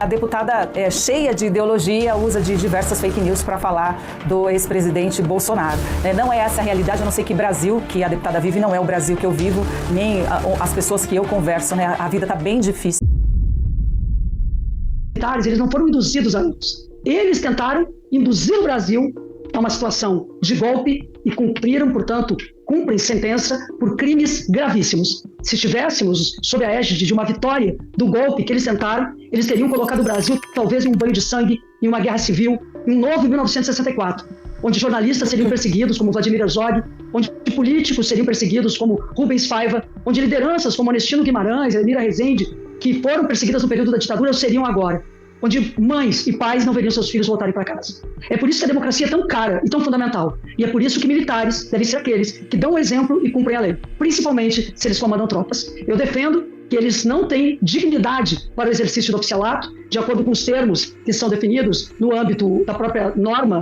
A deputada é cheia de ideologia, usa de diversas fake news para falar do ex-presidente Bolsonaro. Não é essa a realidade, eu não sei que Brasil que a deputada vive, não é o Brasil que eu vivo, nem as pessoas que eu converso, né? A vida está bem difícil. Eles não foram induzidos a isso. Eles tentaram induzir o Brasil a uma situação de golpe e cumprem sentença por crimes gravíssimos. Se estivéssemos sob a égide de uma vitória do golpe que eles tentaram, eles teriam colocado o Brasil talvez em um banho de sangue, em uma guerra civil, em um novo 1964, onde jornalistas seriam perseguidos como Vladimir Herzog, onde políticos seriam perseguidos como Rubens Paiva, onde lideranças como Onestino Guimarães, Elmira Rezende, que foram perseguidas no período da ditadura, seriam agora, onde mães e pais não veriam seus filhos voltarem para casa. É por isso que a democracia é tão cara e tão fundamental. E é por isso que militares devem ser aqueles que dão o exemplo e cumprem a lei, principalmente se eles comandam tropas. Eu defendo que eles não têm dignidade para o exercício do oficialato, de acordo com os termos que são definidos no âmbito da própria norma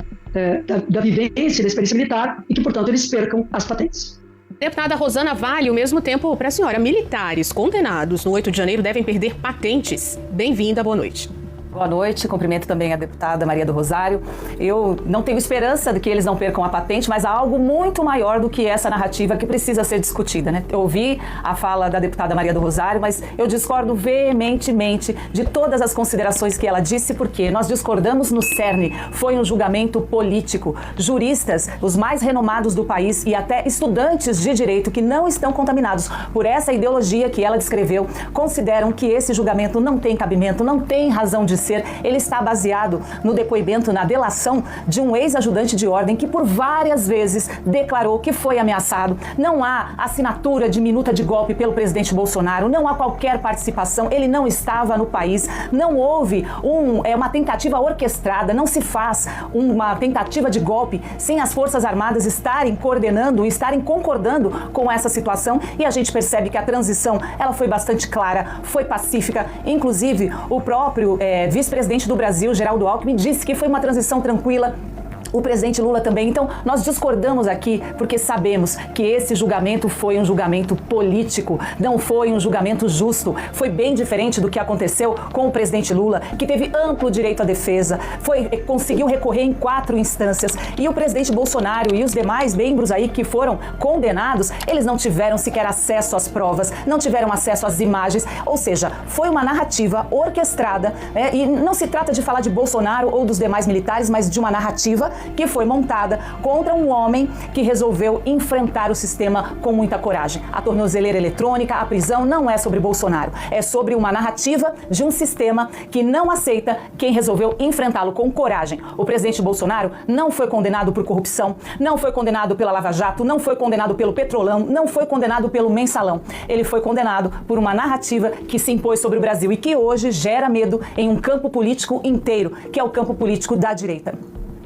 da vivência e da experiência militar, e que, portanto, eles percam as patentes. Deputada Rosana Vale, ao mesmo tempo, para a senhora, militares condenados no 8 de janeiro devem perder patentes. Bem-vinda, boa noite. Boa noite, cumprimento também a deputada Maria do Rosário. Eu não tenho esperança de que eles não percam a patente, mas há algo muito maior do que essa narrativa que precisa ser discutida, né? Eu ouvi a fala da deputada Maria do Rosário, mas eu discordo veementemente de todas as considerações que ela disse, porque nós discordamos no cerne. Foi um julgamento político. Juristas, os mais renomados do país e até estudantes de direito que não estão contaminados por essa ideologia que ela descreveu, consideram que esse julgamento não tem cabimento, não tem razão de ser. Ele está baseado no depoimento, na delação de um ex-ajudante de ordem que por várias vezes declarou que foi ameaçado. Não há assinatura de minuta de golpe pelo presidente Bolsonaro, não há qualquer participação, ele não estava no país, não houve uma tentativa orquestrada, não se faz uma tentativa de golpe sem as Forças Armadas estarem coordenando, estarem concordando com essa situação, e a gente percebe que a transição ela foi bastante clara, foi pacífica, inclusive o próprio vice-presidente do Brasil, Geraldo Alckmin, disse que foi uma transição tranquila. O presidente Lula também. Então, nós discordamos aqui porque sabemos que esse julgamento foi um julgamento político, não foi um julgamento justo. Foi bem diferente do que aconteceu com o presidente Lula, que teve amplo direito à defesa, conseguiu recorrer em 4 instâncias. E o presidente Bolsonaro e os demais membros aí que foram condenados, eles não tiveram sequer acesso às provas, não tiveram acesso às imagens. Ou seja, foi uma narrativa orquestrada, e não se trata de falar de Bolsonaro ou dos demais militares, mas de uma narrativa que foi montada contra um homem que resolveu enfrentar o sistema com muita coragem. A tornozeleira eletrônica, a prisão não é sobre Bolsonaro, é sobre uma narrativa de um sistema que não aceita quem resolveu enfrentá-lo com coragem. O presidente Bolsonaro não foi condenado por corrupção, não foi condenado pela Lava Jato, não foi condenado pelo Petrolão, não foi condenado pelo Mensalão. Ele foi condenado por uma narrativa que se impôs sobre o Brasil e que hoje gera medo em um campo político inteiro, que é o campo político da direita.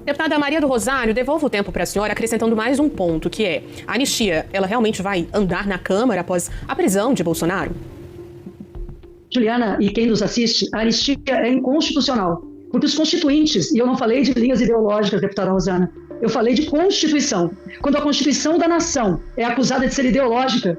Deputada Maria do Rosário, devolvo o tempo para a senhora, acrescentando mais um ponto, que é a anistia, ela realmente vai andar na Câmara após a prisão de Bolsonaro? Juliana, e quem nos assiste, a anistia é inconstitucional, porque os constituintes, e eu não falei de linhas ideológicas, deputada Rosana, eu falei de Constituição. Quando a Constituição da nação é acusada de ser ideológica,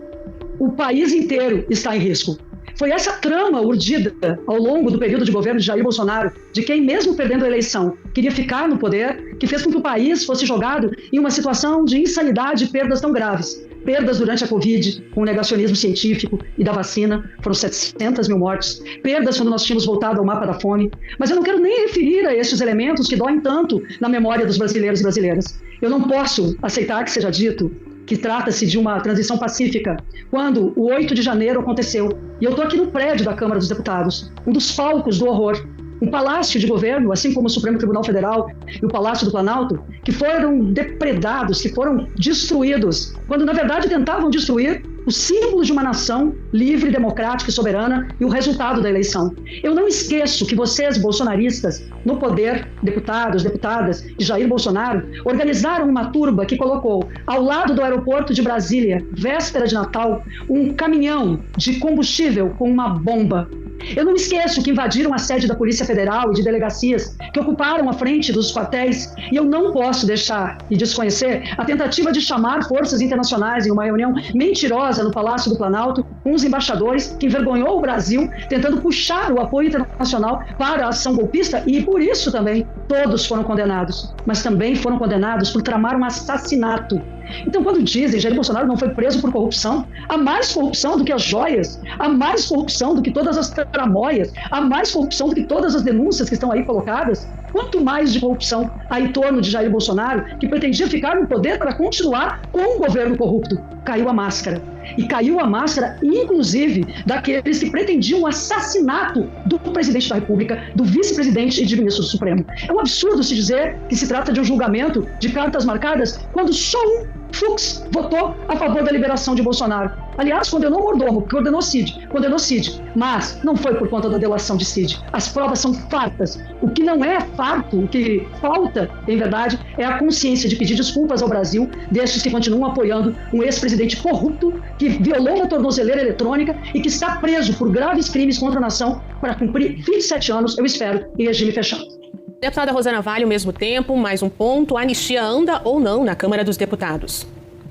o país inteiro está em risco. Foi essa trama urdida ao longo do período de governo de Jair Bolsonaro, de quem, mesmo perdendo a eleição, queria ficar no poder, que fez com que o país fosse jogado em uma situação de insanidade e perdas tão graves. Perdas durante a Covid, com o negacionismo científico e da vacina, foram 700 mil mortes. Perdas quando nós tínhamos voltado ao mapa da fome. Mas eu não quero nem referir a estes elementos que doem tanto na memória dos brasileiros e brasileiras. Eu não posso aceitar que seja dito que trata-se de uma transição pacífica, quando o 8 de janeiro aconteceu. E eu estou aqui no prédio da Câmara dos Deputados, um dos palcos do horror. Um palácio de governo, assim como o Supremo Tribunal Federal e o Palácio do Planalto, que foram depredados, que foram destruídos, quando na verdade tentavam destruir o símbolo de uma nação livre, democrática e soberana e o resultado da eleição. Eu não esqueço que vocês, bolsonaristas, no poder, deputados, deputadas de Jair Bolsonaro, organizaram uma turba que colocou ao lado do aeroporto de Brasília, véspera de Natal, um caminhão de combustível com uma bomba. Eu não esqueço que invadiram a sede da Polícia Federal e de delegacias, que ocuparam a frente dos quartéis, e eu não posso deixar e desconhecer a tentativa de chamar forças internacionais em uma reunião mentirosa no Palácio do Planalto com os embaixadores, que envergonhou o Brasil, tentando puxar o apoio internacional para a ação golpista, e por isso também todos foram condenados, mas também foram condenados por tramar um assassinato. Então, quando dizem que Jair Bolsonaro não foi preso por corrupção, há mais corrupção do que as joias, há mais corrupção do que todas as tramóias, há mais corrupção do que todas as denúncias que estão aí colocadas. Quanto mais de corrupção há em torno de Jair Bolsonaro, que pretendia ficar no poder para continuar com o governo corrupto. Caiu a máscara. E caiu a máscara, inclusive, daqueles que pretendiam o assassinato do presidente da República, do vice-presidente e de ministro do Supremo. É um absurdo se dizer que se trata de um julgamento de cartas marcadas quando só um Fux votou a favor da liberação de Bolsonaro. Aliás, condenou o Mordomo, condenou Cid, mas não foi por conta da delação de Cid. As provas são fartas. O que não é farto, o que falta, em verdade, é a consciência de pedir desculpas ao Brasil destes que continuam apoiando um ex-presidente corrupto que violou a tornozeleira eletrônica e que está preso por graves crimes contra a nação para cumprir 27 anos, eu espero, em regime fechado. Deputada Rosana Vale, ao mesmo tempo, mais um ponto, a anistia anda ou não na Câmara dos Deputados?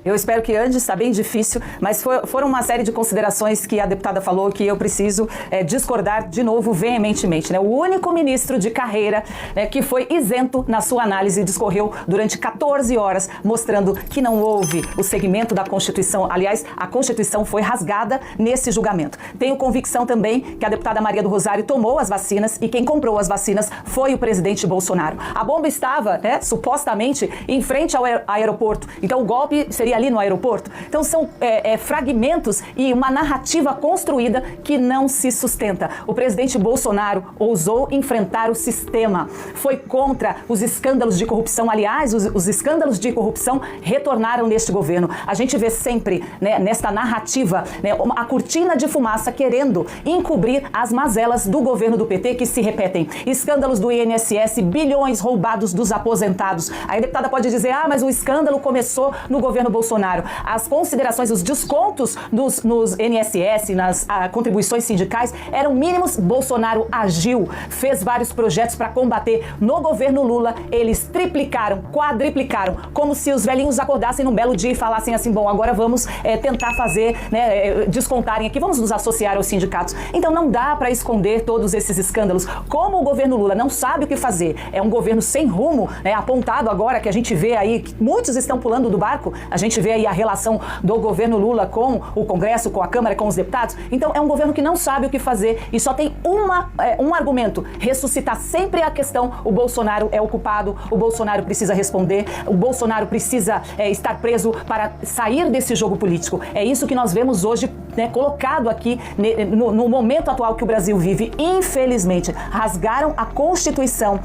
Eu espero que ande, está bem difícil, mas foram uma série de considerações que a deputada falou que eu preciso discordar de novo veementemente. Né? O único ministro de carreira que foi isento na sua análise discorreu durante 14 horas, mostrando que não houve o segmento da Constituição. Aliás, a Constituição foi rasgada nesse julgamento. Tenho convicção também que a deputada Maria do Rosário tomou as vacinas e quem comprou as vacinas foi o presidente Bolsonaro. A bomba estava, supostamente, em frente ao aeroporto. Então o golpe seria ali no aeroporto. Então são fragmentos e uma narrativa construída que não se sustenta. O presidente Bolsonaro ousou enfrentar o sistema, foi contra os escândalos de corrupção. Aliás, os escândalos de corrupção retornaram neste governo. A gente vê sempre, nesta narrativa, a cortina de fumaça querendo encobrir as mazelas do governo do PT que se repetem. Escândalos do INSS, bilhões roubados dos aposentados. Aí a deputada pode dizer, mas o escândalo começou no governo Bolsonaro. As considerações, os descontos nos INSS, nas contribuições sindicais eram mínimos. Bolsonaro agiu, fez vários projetos para combater. No governo Lula, eles triplicaram, quadriplicaram, como se os velhinhos acordassem num belo dia e falassem assim, bom, agora vamos tentar fazer, descontarem aqui, vamos nos associar aos sindicatos. Então não dá para esconder todos esses escândalos. Como o governo Lula não sabe o que fazer, é um governo sem rumo, apontado agora, que a gente vê aí, que muitos estão pulando do barco, a gente vê aí a relação do governo Lula com o Congresso, com a Câmara, com os deputados. Então é um governo que não sabe o que fazer e só tem um argumento, ressuscitar sempre a questão, o Bolsonaro é o culpado, o Bolsonaro precisa responder, o Bolsonaro precisa estar preso para sair desse jogo político. É isso que nós vemos hoje colocado aqui no momento atual que o Brasil vive. Infelizmente, rasgaram a Constituição,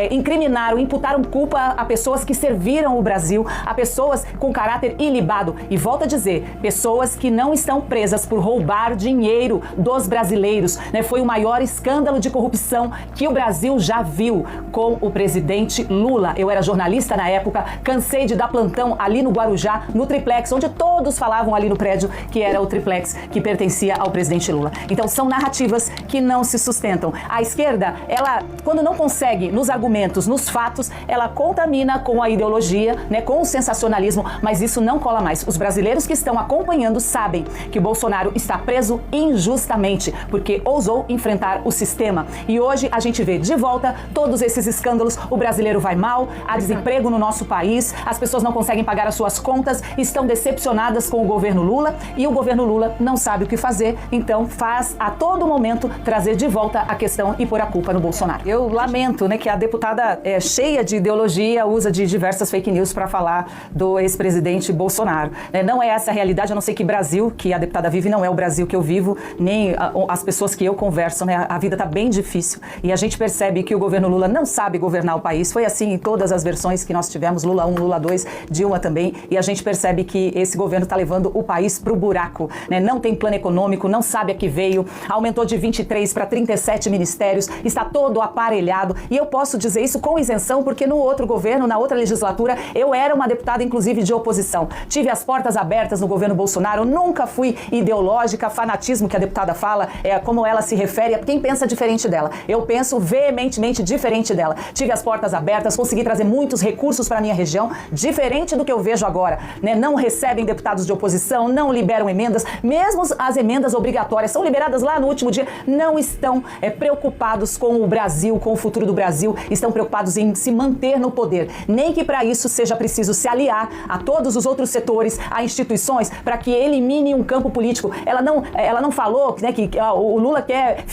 incriminaram, imputaram culpa a pessoas que serviram o Brasil, a pessoas com caráter ilibado. E volto a dizer, pessoas que não estão presas por roubar dinheiro dos brasileiros. Foi o maior escândalo de corrupção que o Brasil já viu com o presidente Lula. Eu era jornalista na época, cansei de dar plantão ali no Guarujá, no triplex, onde todos falavam ali no prédio que era o triplex que pertencia ao presidente Lula. Então são narrativas que não se sustentam. A esquerda, ela, quando não consegue nos argumentos, nos fatos, ela contamina com a ideologia, com o sensacionalismo, mas isso não cola mais. Os brasileiros que estão acompanhando sabem que Bolsonaro está preso injustamente, porque ousou enfrentar o sistema. E hoje a gente vê de volta todos esses escândalos, o brasileiro vai mal, há desemprego no nosso país, as pessoas não conseguem pagar as suas contas, estão decepcionadas com o governo Lula e o governo Lula não sabe o que fazer, então faz a todo momento trazer de volta a questão e pôr a culpa no Bolsonaro. Eu lamento, que a deputada cheia de ideologia usa de diversas fake news para falar do ex-presidente Bolsonaro. Não é essa a realidade, eu não sei que Brasil que a deputada vive, não é o Brasil que eu vivo, nem as pessoas que eu converso, A vida está bem difícil e a gente percebe que o governo Lula não sabe governar o país. Foi assim em todas as versões que nós tivemos, Lula 1, Lula 2, Dilma também, e a gente percebe que esse governo está levando o país para o buraco, Não tem plano econômico, não sabe a que veio, aumentou de 23 para 37 ministérios, está todo aparelhado, e eu posso dizer isso com isenção, porque no outro governo, na outra legislatura, eu era uma deputada, inclusive, de oposição. Tive as portas abertas no governo Bolsonaro, nunca fui ideológica, fanatismo que a deputada fala, como ela se refere a quem pensa diferente dela. Eu penso veementemente diferente dela. Tive as portas abertas, consegui trazer muitos recursos para a minha região, diferente do que eu vejo agora, Não recebem deputados de oposição, não liberam emendas, mesmo mesmo as emendas obrigatórias são liberadas lá no último dia, não estão preocupados com o Brasil, com o futuro do Brasil, estão preocupados em se manter no poder. Nem que para isso seja preciso se aliar a todos os outros setores, a instituições, para que elimine um campo político. Ela não falou, né, que o Lula quer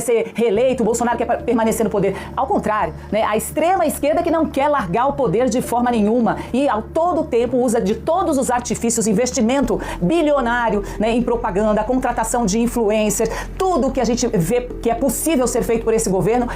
ser reeleito, o Bolsonaro quer permanecer no poder. Ao contrário, né, a extrema esquerda que não quer largar o poder de forma nenhuma e ao todo tempo usa de todos os artifícios, investimento bilionário, né, em propaganda, a contratação de influencers, tudo que a gente vê que é possível ser feito por esse governo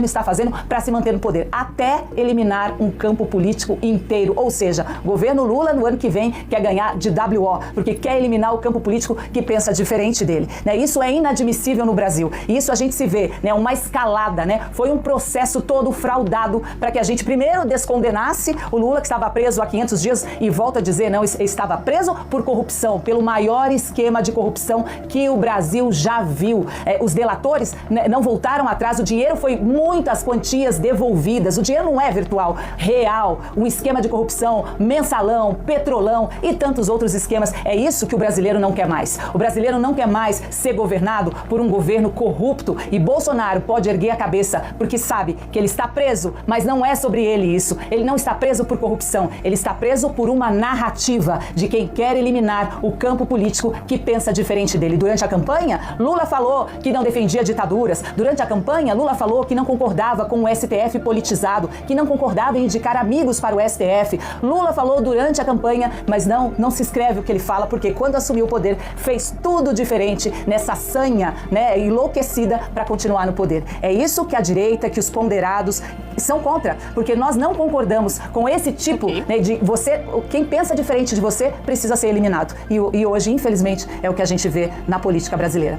está fazendo para se manter no poder, até eliminar um campo político inteiro. Ou seja, governo Lula no ano que vem quer ganhar de WO, porque quer eliminar o campo político que pensa diferente dele, né? Isso é inadmissível no Brasil. E isso a gente se vê, né, uma escalada, né? Foi um processo todo fraudado para que a gente primeiro descondenasse o Lula, que estava preso há 500 dias, e volta a dizer, não, estava preso por corrupção, pelo maior esquema de corrupção que o Brasil já viu. Os delatores, né, não voltaram atrás, o dinheiro foi muitas quantias devolvidas, o dinheiro não é virtual, real, um esquema de corrupção, mensalão, petrolão e tantos outros esquemas. É isso que o brasileiro não quer mais. O brasileiro não quer mais ser governado por um governo corrupto, e Bolsonaro pode erguer a cabeça porque sabe que ele está preso, mas não é sobre ele isso. Ele não está preso por corrupção, ele está preso por uma narrativa de quem quer eliminar o campo político que pensa diferente dele. Durante a campanha, Lula falou que não defendia ditaduras. Durante a campanha, Lula falou que não concordava com o STF politizado, que não concordava em indicar amigos para o STF. Lula falou durante a campanha, mas não se escreve o que ele fala, porque quando assumiu o poder, fez tudo diferente nessa sanha, né, enlouquecida para continuar no poder. É isso que a direita, que os ponderados são contra, porque nós não concordamos com esse tipo, né, de quem pensa diferente de você precisa ser eliminado. E hoje, infelizmente, é o que a gente vê na política brasileira.